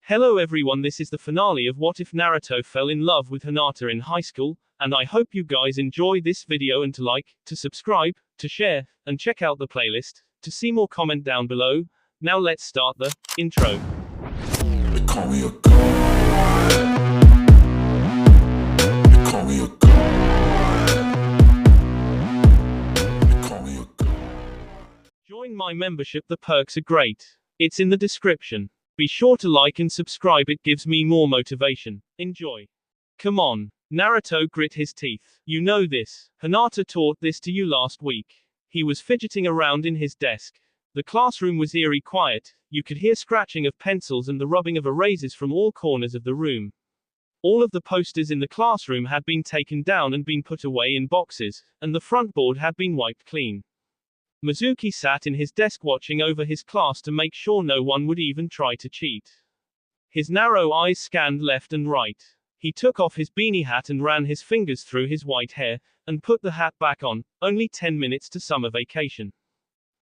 Hello everyone, this is the finale of What If Naruto Fell in Love with Hinata in High School, and I hope you guys enjoy this video and to like, to subscribe, to share, and check out the playlist, to see more comment down below. Now let's start the intro. They call me a god. They call me a god. They call me a god. Join my membership, the perks are great. It's in the description. Be sure to like and subscribe, it gives me more motivation. Enjoy. Come on. Naruto grit his teeth. You know this. Hinata taught this to you last week. He was fidgeting around in his desk. The classroom was eerie quiet. You could hear scratching of pencils and the rubbing of erasers from all corners of the room. All of the posters in the classroom had been taken down and been put away in boxes, and the front board had been wiped clean. Mizuki sat in his desk watching over his class to make sure no one would even try to cheat. His narrow eyes scanned left and right. He took off his beanie hat and ran his fingers through his white hair, and put the hat back on. Only 10 minutes to summer vacation. ...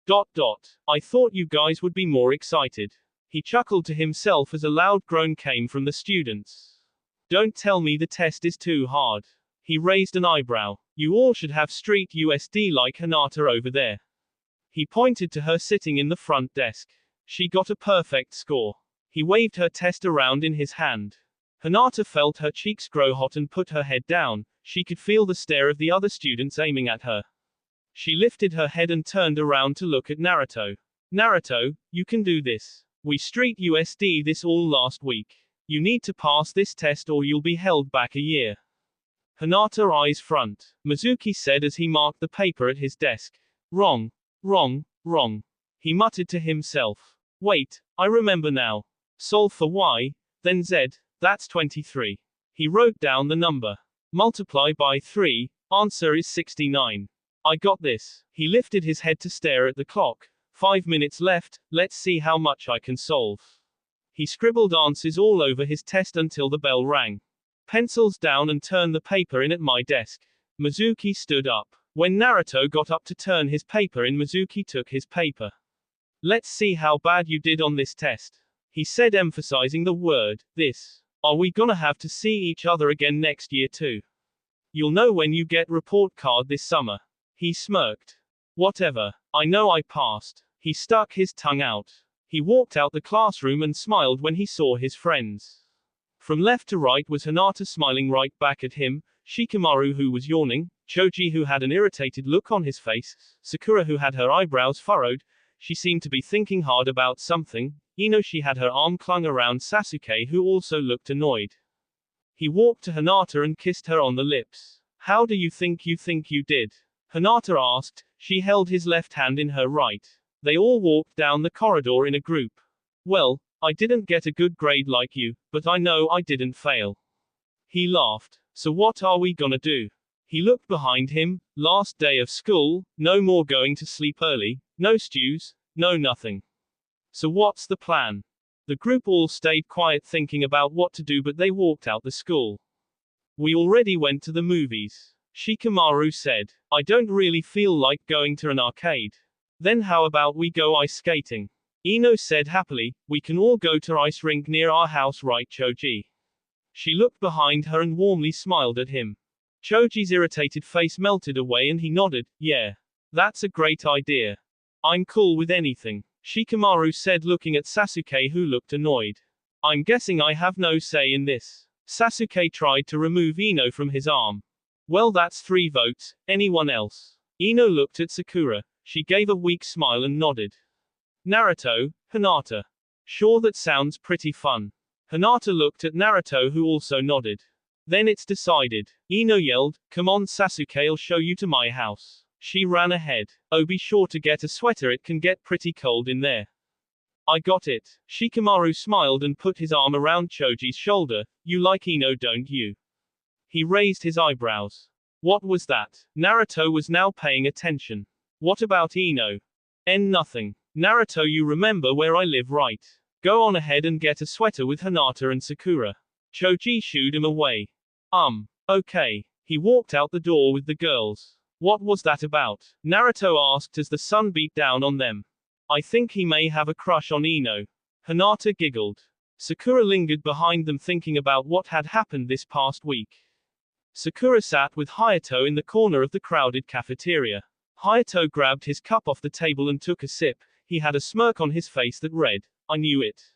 I thought you guys would be more excited. He chuckled to himself as a loud groan came from the students. Don't tell me the test is too hard. He raised an eyebrow. You all should have street USD like Hinata over there. He pointed to her sitting in the front desk. She got a perfect score. He waved her test around in his hand. Hinata felt her cheeks grow hot and put her head down. She could feel the stare of the other students aiming at her. She lifted her head and turned around to look at Naruto. Naruto, you can do this. We street USD this all last week. You need to pass this test or you'll be held back a year. Hinata eyes front. Mizuki said as he marked the paper at his desk. Wrong. Wrong. He muttered to himself. Wait, I remember now. Solve for y, then z, that's 23. He wrote down the number. Multiply by 3, answer is 69. I got this. He lifted his head to stare at the clock. 5 minutes left, let's see how much I can solve. He scribbled answers all over his test until the bell rang. Pencils down and turn the paper in at my desk. Mizuki stood up. When Naruto got up to turn his paper in, Mizuki took his paper. Let's see how bad you did on this test. He said, emphasizing the word, this. Are we gonna have to see each other again next year too? You'll know when you get report card this summer. He smirked. Whatever. I know I passed. He stuck his tongue out. He walked out the classroom and smiled when he saw his friends. From left to right was Hinata smiling right back at him, Shikamaru who was yawning, Choji who had an irritated look on his face, Sakura who had her eyebrows furrowed, she seemed to be thinking hard about something, Ino she had her arm clung around Sasuke who also looked annoyed. He walked to Hinata and kissed her on the lips. How do you think you did? Hinata asked. She held his left hand in her right. They all walked down the corridor in a group. Well, I didn't get a good grade like you, but I know I didn't fail. He laughed. So what are we gonna do? He looked behind him. Last day of school, no more going to sleep early, no stews, no nothing. So what's the plan? The group all stayed quiet thinking about what to do, but they walked out the school. We already went to the movies. Shikamaru said. I don't really feel like going to an arcade. Then how about we go ice skating? Ino said happily. We can all go to ice rink near our house, right, Choji? She looked behind her and warmly smiled at him. Choji's irritated face melted away and he nodded. Yeah. That's a great idea. I'm cool with anything. Shikamaru said, looking at Sasuke who looked annoyed. I'm guessing I have no say in this. Sasuke tried to remove Ino from his arm. Well, that's 3 votes. Anyone else? Ino looked at Sakura. She gave a weak smile and nodded. Naruto, Hinata. Sure, that sounds pretty fun. Hinata looked at Naruto who also nodded. Then it's decided. Ino yelled, come on Sasuke, I'll show you to my house. She ran ahead. Oh, be sure to get a sweater, it can get pretty cold in there. I got it. Shikamaru smiled and put his arm around Choji's shoulder. You like Ino, don't you? He raised his eyebrows. What was that? Naruto was now paying attention. What about Ino? Nothing. Naruto, you remember where I live, right? Go on ahead and get a sweater with Hinata and Sakura. Choji shooed him away. Okay. He walked out the door with the girls. What was that about? Naruto asked as the sun beat down on them. I think he may have a crush on Ino. Hinata giggled. Sakura lingered behind them thinking about what had happened this past week. Sakura sat with Hayato in the corner of the crowded cafeteria. Hayato grabbed his cup off the table and took a sip. He had a smirk on his face that read, "I knew it."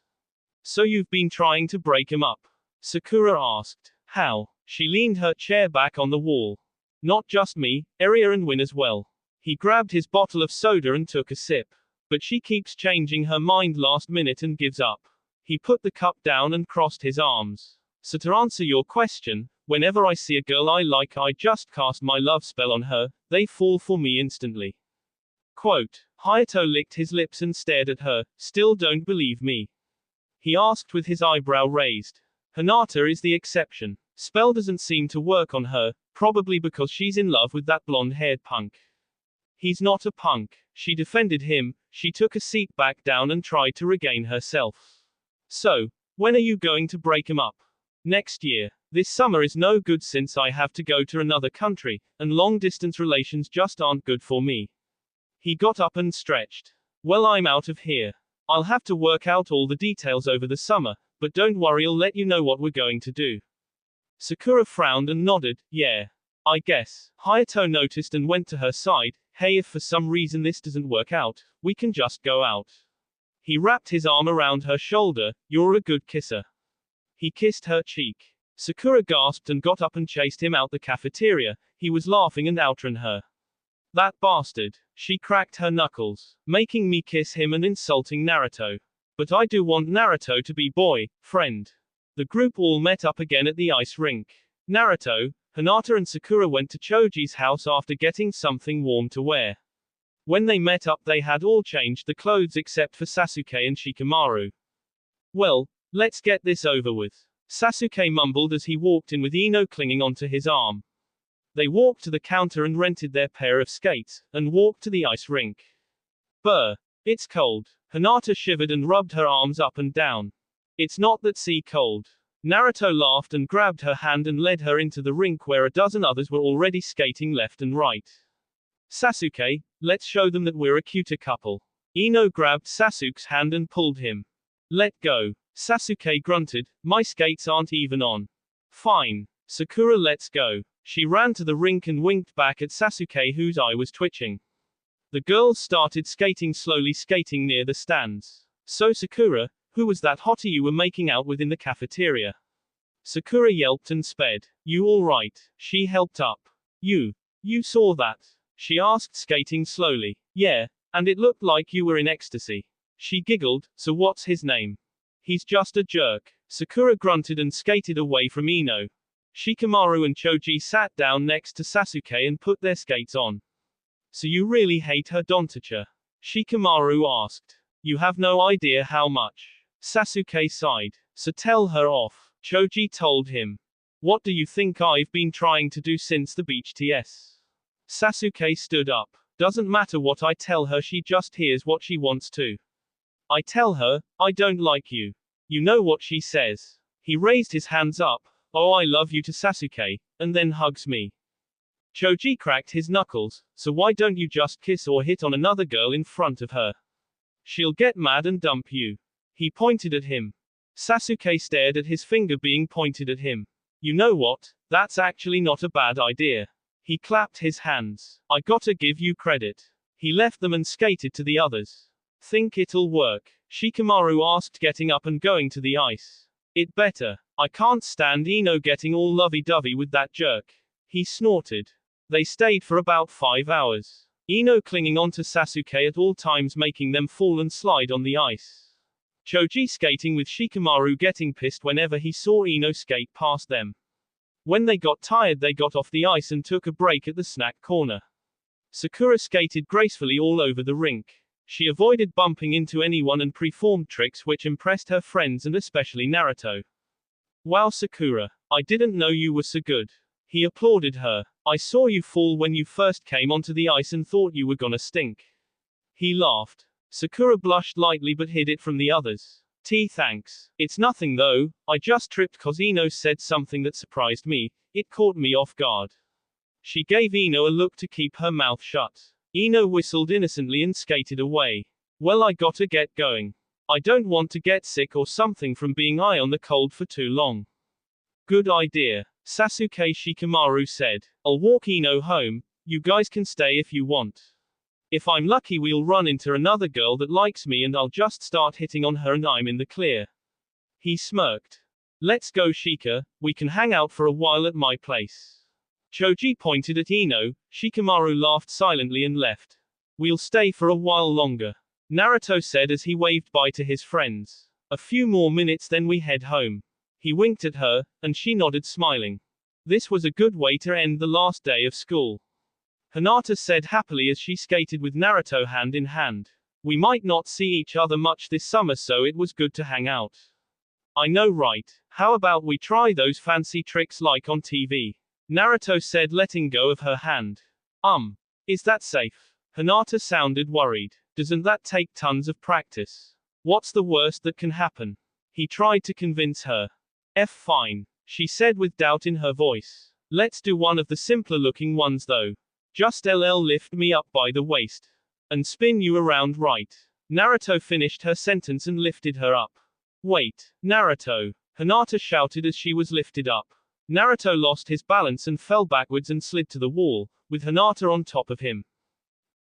"So you've been trying to break him up?" Sakura asked. "How?" She leaned her chair back on the wall. "Not just me, Eria and Win as well." He grabbed his bottle of soda and took a sip. "But she keeps changing her mind last minute and gives up." He put the cup down and crossed his arms. "So to answer your question, whenever I see a girl I like, I just cast my love spell on her, they fall for me instantly." Quote. Hayato licked his lips and stared at her. "Still don't believe me?" He asked with his eyebrow raised. "Hinata is the exception. Spell doesn't seem to work on her, probably because she's in love with that blonde-haired punk." "He's not a punk." She defended him. She took a seat back down and tried to regain herself. "So, when are you going to break him up?" "Next year. This summer is no good since I have to go to another country, and long-distance relations just aren't good for me." He got up and stretched. "Well, I'm out of here. I'll have to work out all the details over the summer, but don't worry, I'll let you know what we're going to do." Sakura frowned and nodded. "Yeah. I guess." Hayato noticed and went to her side. "Hey, if for some reason this doesn't work out, we can just go out." He wrapped his arm around her shoulder. "You're a good kisser." He kissed her cheek. Sakura gasped and got up and chased him out the cafeteria. He was laughing and outran her. "That bastard." She cracked her knuckles. "Making me kiss him and insulting Naruto. But I do want Naruto to be boy, friend." The group all met up again at the ice rink. Naruto, Hinata and Sakura went to Choji's house after getting something warm to wear. When they met up they had all changed the clothes except for Sasuke and Shikamaru. "Well, let's get this over with," Sasuke mumbled as he walked in with Ino clinging onto his arm. They walked to the counter and rented their pair of skates, and walked to the ice rink. "Brr. It's cold." Hinata shivered and rubbed her arms up and down. "It's not that sea cold." Naruto laughed and grabbed her hand and led her into the rink where a dozen others were already skating left and right. "Sasuke, let's show them that we're a cuter couple." Ino grabbed Sasuke's hand and pulled him. "Let go." Sasuke grunted, "My skates aren't even on." "Fine. Sakura, let's go." She ran to the rink and winked back at Sasuke, whose eye was twitching. The girls started skating slowly, skating near the stands. "So Sakura, who was that hottie you were making out with in the cafeteria?" Sakura yelped and sped. "You all right?" She helped up. You saw that?" she asked, skating slowly. "Yeah, and it looked like you were in ecstasy." She giggled. "So what's his name?" "He's just a jerk." Sakura grunted and skated away from Ino. Shikamaru and Choji sat down next to Sasuke and put their skates on. "So you really hate her, Dontacha?" Shikamaru asked. "You have no idea how much." Sasuke sighed. "So tell her off," Choji told him. "What do you think I've been trying to do since the beach TS?" Sasuke stood up. "Doesn't matter what I tell her, she just hears what she wants to. I tell her, I don't like you. You know what she says." He raised his hands up. "Oh, I love you," to Sasuke, and then hugs me. Choji cracked his knuckles. "So why don't you just kiss or hit on another girl in front of her? She'll get mad and dump you." He pointed at him. Sasuke stared at his finger being pointed at him. "You know what? That's actually not a bad idea." He clapped his hands. "I gotta give you credit." He left them and skated to the others. "Think it'll work?" Shikamaru asked, getting up and going to the ice. "It better. I can't stand Ino getting all lovey-dovey with that jerk." He snorted. They stayed for about 5 hours. Ino clinging onto Sasuke at all times, making them fall and slide on the ice. Choji skating with Shikamaru, getting pissed whenever he saw Ino skate past them. When they got tired they got off the ice and took a break at the snack corner. Sakura skated gracefully all over the rink. She avoided bumping into anyone and performed tricks which impressed her friends and especially Naruto. "Wow, Sakura. I didn't know you were so good." He applauded her. "I saw you fall when you first came onto the ice and thought you were gonna stink." He laughed. Sakura blushed lightly but hid it from the others. Thanks. It's nothing though, I just tripped cause Ino said something that surprised me, it caught me off guard." She gave Ino a look to keep her mouth shut. Ino whistled innocently and skated away. "Well, I gotta get going. I don't want to get sick or something from being on the cold for too long. Good idea, Sasuke Shikamaru said. I'll walk Ino home, you guys can stay if you want. If I'm lucky we'll run into another girl that likes me and I'll just start hitting on her and I'm in the clear. He smirked. Let's go Shika, we can hang out for a while at my place. Choji pointed at Ino, Shikamaru laughed silently and left. We'll stay for a while longer, Naruto said as he waved bye to his friends. A few more minutes then we head home. He winked at her, and she nodded smiling. This was a good way to end the last day of school. Hinata said happily as she skated with Naruto hand in hand. We might not see each other much this summer so it was good to hang out. I know right, how about we try those fancy tricks like on TV? Naruto said letting go of her hand. Is that safe? Hinata sounded worried. Doesn't that take tons of practice? What's the worst that can happen? He tried to convince her. Fine, she said with doubt in her voice. Let's do one of the simpler looking ones though. Just lift me up by the waist. And spin you around right. Naruto finished her sentence and lifted her up. Wait, Naruto, Hinata shouted as she was lifted up. Naruto lost his balance and fell backwards and slid to the wall, with Hinata on top of him.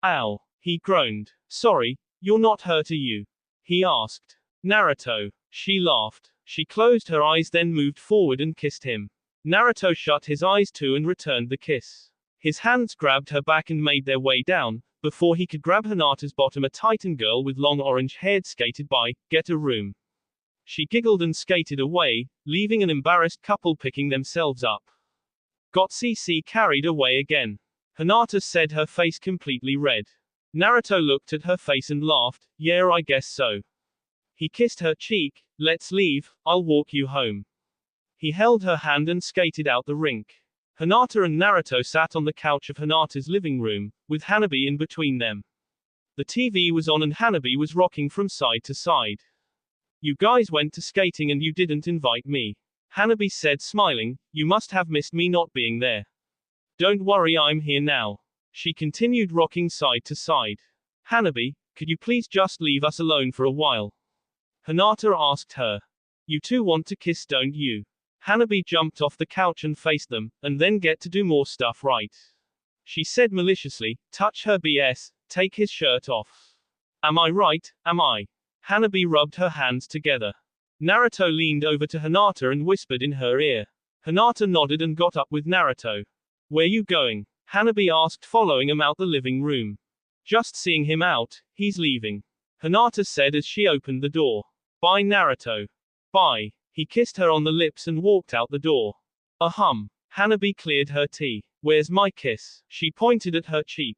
Ow, he groaned. Sorry, you're not hurt are you? He asked. Naruto. She laughed. She closed her eyes then moved forward and kissed him. Naruto shut his eyes too and returned the kiss. His hands grabbed her back and made their way down. Before he could grab Hinata's bottom, a Titan girl with long orange hair skated by. Get a room. She giggled and skated away, leaving an embarrassed couple picking themselves up. Got CC carried away again. Hinata said, her face completely red. Naruto looked at her face and laughed. Yeah, I guess so. He kissed her cheek. Let's leave, I'll walk you home. He held her hand and skated out the rink. Hinata and Naruto sat on the couch of Hinata's living room, with Hanabi in between them. The TV was on and Hanabi was rocking from side to side. You guys went to skating and you didn't invite me. Hanabi said smiling, you must have missed me not being there. Don't worry, I'm here now. She continued rocking side to side. Hanabi, could you please just leave us alone for a while? Hinata asked her. You two want to kiss, don't you? Hanabi jumped off the couch and faced them, and then get to do more stuff, right? She said maliciously, touch her BS, take his shirt off. Am I right, am I? Hanabi rubbed her hands together. Naruto leaned over to Hinata and whispered in her ear. Hinata nodded and got up with Naruto. Where you going? Hanabi asked, following him out the living room. Just seeing him out, he's leaving. Hinata said as she opened the door. Bye Naruto. Bye. He kissed her on the lips and walked out the door. Hanabi cleared her tea. Where's my kiss? She pointed at her cheek.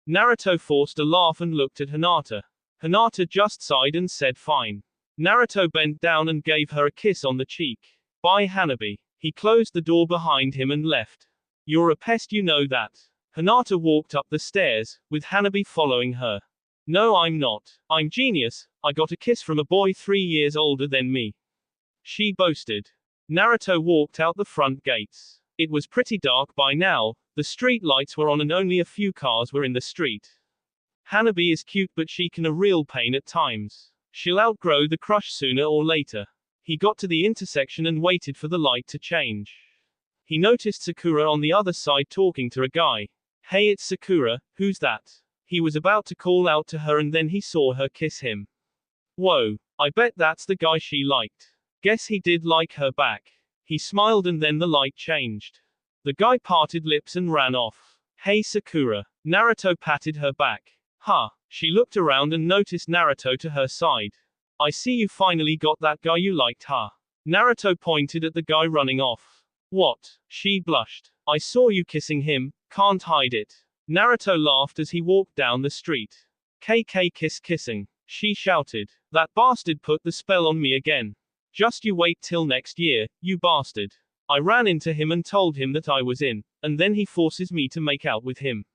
Naruto forced a laugh and looked at Hinata. Hinata just sighed and said fine. Naruto bent down and gave her a kiss on the cheek. Bye Hanabi. He closed the door behind him and left. You're a pest, you know that. Hinata walked up the stairs, with Hanabi following her. No, I'm not. I'm genius. I got a kiss from a boy 3 years older than me. She boasted. Naruto walked out the front gates. It was pretty dark by now, the street lights were on and only a few cars were in the street. Hanabi is cute but she can a real pain at times. She'll outgrow the crush sooner or later. He got to the intersection and waited for the light to change. He noticed Sakura on the other side talking to a guy. Hey, it's Sakura, who's that? He was about to call out to her and then he saw her kiss him. Whoa, I bet that's the guy she liked. Guess he did like her back. He smiled and then the light changed. The guy parted lips and ran off. Hey Sakura. Naruto patted her back. Huh. She looked around and noticed Naruto to her side. I see you finally got that guy you liked, huh? Naruto pointed at the guy running off. What? She blushed. I saw you kissing him, can't hide it. Naruto laughed as he walked down the street. KK kissing. She shouted. That bastard put the spell on me again. Just you wait till next year, you bastard. I ran into him and told him that I was in, and then he forces me to make out with him.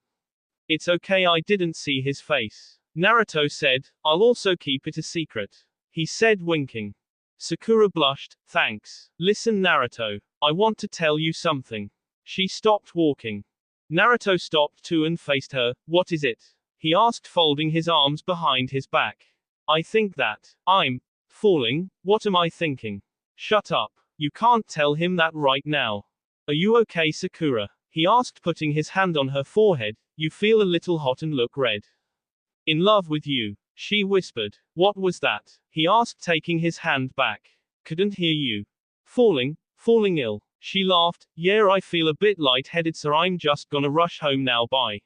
It's okay, I didn't see his face. Naruto said, I'll also keep it a secret. He said, winking. Sakura blushed. Thanks. Listen Naruto, I want to tell you something. She stopped walking. Naruto stopped too and faced her. What is it? He asked, folding his arms behind his back. I think that I'm Falling, what am I thinking? Shut up. You can't tell him that right now. Are you okay, Sakura? He asked, putting his hand on her forehead. You feel a little hot and look red. In love with you, she whispered. What was that? He asked, taking his hand back. Couldn't hear you. Falling ill. She laughed. Yeah, I feel a bit lightheaded, so I'm just gonna rush home now, bye.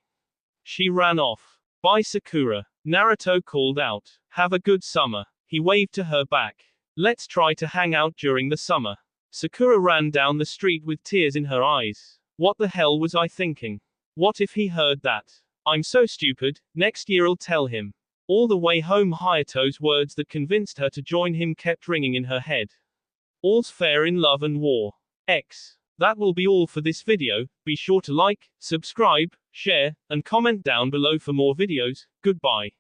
She ran off. Bye, Sakura. Naruto called out. Have a good summer. He waved to her back. Let's try to hang out during the summer. Sakura ran down the street with tears in her eyes. What the hell was I thinking? What if he heard that? I'm so stupid, next year I'll tell him. All the way home, Hayato's words that convinced her to join him kept ringing in her head. All's fair in love and war. That will be all for this video. Be sure to like, subscribe, share, and comment down below for more videos. Goodbye.